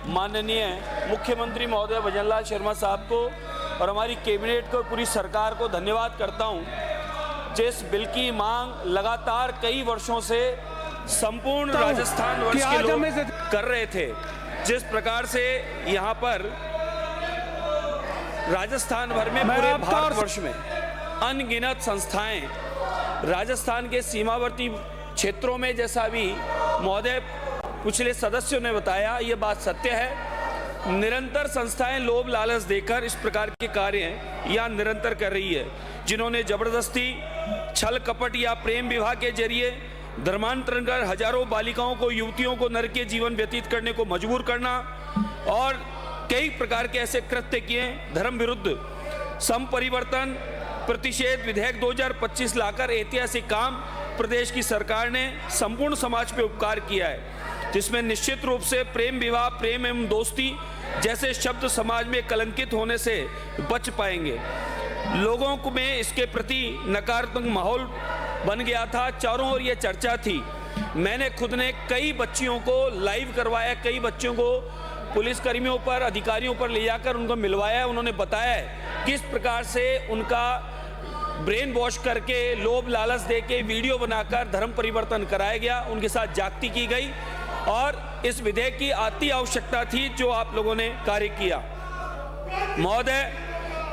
माननीय मुख्यमंत्री महोदय भजनलाल शर्मा साहब को और हमारी कैबिनेट को, पूरी सरकार को धन्यवाद करता हूं। जिस बिल की मांग लगातार कई वर्षों से संपूर्ण राजस्थान वर्ष के लोग कर रहे थे, जिस प्रकार से यहाँ पर राजस्थान भर में, पूरे भारतवर्ष में अनगिनत संस्थाएं राजस्थान के सीमावर्ती क्षेत्रों में, जैसा भी महोदय पिछले सदस्यों ने बताया, ये बात सत्य है। निरंतर संस्थाएं लोभ लालच देकर इस प्रकार के कार्य यहाँ निरंतर कर रही है, जिन्होंने जबरदस्ती, छल कपट या प्रेम विवाह के जरिए धर्मांतरण कर हजारों बालिकाओं को, युवतियों को नरकीय जीवन व्यतीत करने को मजबूर करना और कई प्रकार के ऐसे कृत्य किए। धर्म विरुद्ध संपरिवर्तन प्रतिषेध विधेयक 2025 लाकर ऐतिहासिक काम प्रदेश की सरकार ने संपूर्ण समाज पे उपकार किया है, जिसमें निश्चित रूप से प्रेम विवाह, प्रेम एवं दोस्ती जैसे शब्द समाज में कलंकित होने से बच पाएंगे। लोगों को में इसके प्रति नकारात्मक माहौल बन गया था, चारों ओर ये चर्चा थी। मैंने खुद ने कई बच्चियों को लाइव करवाया, कई बच्चों को पुलिसकर्मियों पर, अधिकारियों पर ले जाकर उनको मिलवाया। उन्होंने बताया किस प्रकार से उनका ब्रेन वॉश करके, लोभ लालच दे के वीडियो बनाकर धर्म परिवर्तन कराया गया, उनके साथ जागती की गई और इस विधेयक की अति आवश्यकता थी जो आप लोगों ने कार्य किया। महोदय,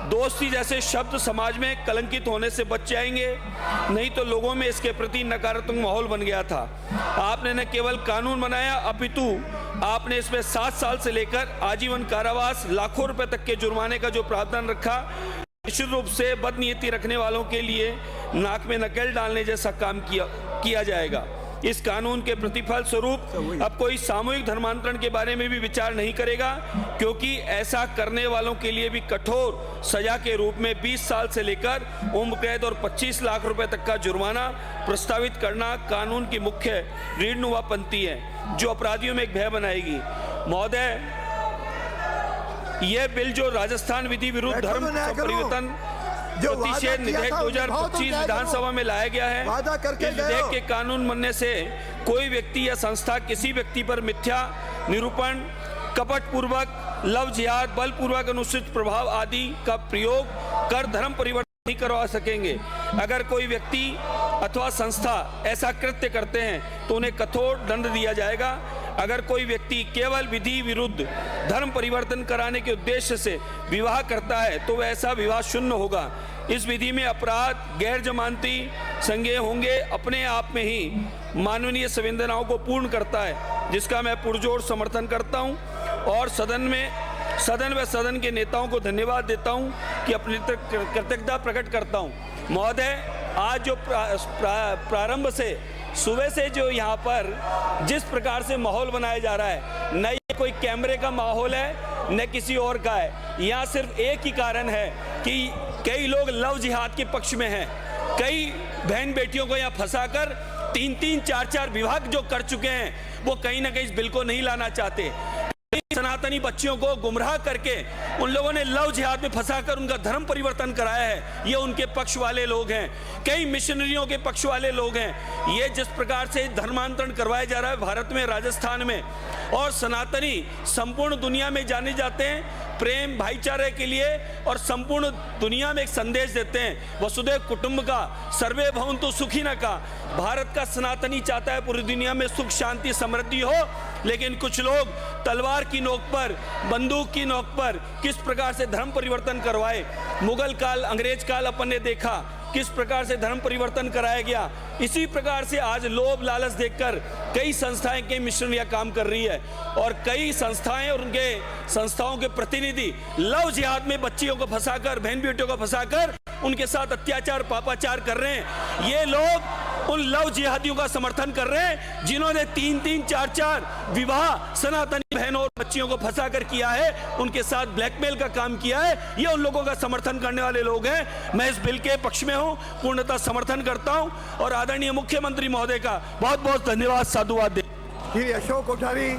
दोस्ती जैसे शब्द समाज में कलंकित होने से बच जाएंगे, नहीं तो लोगों में इसके प्रति नकारात्मक माहौल बन गया था। आपने न केवल कानून बनाया, अपितु आपने इसमें 7 साल से लेकर आजीवन कारावास, लाखों रुपए तक के जुर्माने का जो प्रावधान रखा, निश्चित रूप से बदनीयती रखने वालों के लिए नाक में नकेल डालने जैसा काम किया जाएगा। इस कानून के प्रतिफल स्वरूप अब कोई सामूहिक धर्मांतरण के बारे में भी विचार नहीं करेगा, क्योंकि ऐसा करने वालों के लिए भी कठोर सजा के रूप में 20 साल से लेकर उम्र कैद और 25 लाख रुपए तक का जुर्माना प्रस्तावित करना कानून की मुख्य रीढ़नुमा पंक्ति है, जो अपराधियों में एक भय बनाएगी। महोदय, यह बिल जो राजस्थान विधि विरुद्ध धर्म परिवर्तन प्रतिषेध विधेयक 2025 विधानसभा में लाया गया है, इस विधेयक के कानून बनने से कोई व्यक्ति या संस्था किसी व्यक्ति पर मिथ्या निरूपण, कपट पूर्वक, लव जिहाद, बलपूर्वक अनुचित प्रभाव आदि का प्रयोग कर धर्म परिवर्तन नहीं करवा सकेंगे। अगर कोई व्यक्ति अथवा संस्था ऐसा कृत्य करते हैं तो उन्हें कठोर दंड दिया जाएगा। अगर कोई व्यक्ति केवल विधि विरुद्ध धर्म परिवर्तन कराने के उद्देश्य से विवाह करता है तो वह ऐसा विवाह शून्य होगा। इस विधि में अपराध गैर जमानती संज्ञेय होंगे, अपने आप में ही मानवीय संवेदनाओं को पूर्ण करता है, जिसका मैं पुरजोर समर्थन करता हूं और सदन के नेताओं को धन्यवाद देता हूं कि अपनी कृतज्ञता प्रकट करता हूं। महोदय, आज जो प्रारंभ से सुबह से जो यहाँ पर जिस प्रकार से माहौल बनाया जा रहा है, न ये कोई कैमरे का माहौल है न किसी और का है, यहाँ सिर्फ एक ही कारण है कि कई लोग लव जिहाद के पक्ष में हैं। कई बहन बेटियों को यहाँ फंसाकर 3-3, 4-4 विवाह जो कर चुके हैं, वो कहीं ना कहीं इस बिल को नहीं लाना चाहते। सनातनी बच्चियों को गुमराह करके उन लोगों ने लव जिहाद में फंसाकर उनका धर्म परिवर्तन कराया है, ये उनके पक्ष वाले लोग हैं। कई मिशनरियों के पक्ष वाले लोग हैं। ये जिस प्रकार से धर्मांतरण करवाया जा रहा है भारत में, राजस्थान में, और सनातनी संपूर्ण दुनिया में जाने जाते हैं प्रेम भाईचारे के लिए और संपूर्ण दुनिया में एक संदेश देते हैं वसुधैव कुटुंब का, सर्वे भवन्तु सुखिनः का। भारत का सनातनी चाहता है पूरी दुनिया में सुख शांति समृद्धि हो, लेकिन कुछ लोग तलवार की नोक पर, बंदूक की नोक पर किस प्रकार से धर्म परिवर्तन करवाए। मुगल काल, अंग्रेज काल अपन ने देखा किस प्रकार से धर्म परिवर्तन कराया गया। इसी प्रकार से आज लोभ लालच देखकर कई संस्थाएं, कई मिशनरियां काम कर रही है और कई संस्थाएं और उनके संस्थाओं के प्रतिनिधि लव जिहाद में बच्चियों को फंसाकर, बहन बेटियों को फंसाकर उनके साथ अत्याचार, पापाचार कर रहे हैं। ये लोग उन लव जिहादियों का समर्थन कर रहे हैं जिन्होंने 3-3, 4-4 विवाह सनातनी बहनों और बच्चियों को फंसाकर किया है, उनके साथ ब्लैकमेल का काम किया है। ये उन लोगों का समर्थन करने वाले लोग हैं। मैं इस बिल के पक्ष में हूं, पूर्णतः समर्थन करता हूं और आदरणीय मुख्यमंत्री महोदय का बहुत बहुत धन्यवाद, साधुवाद दे। श्री अशोक कोठारी।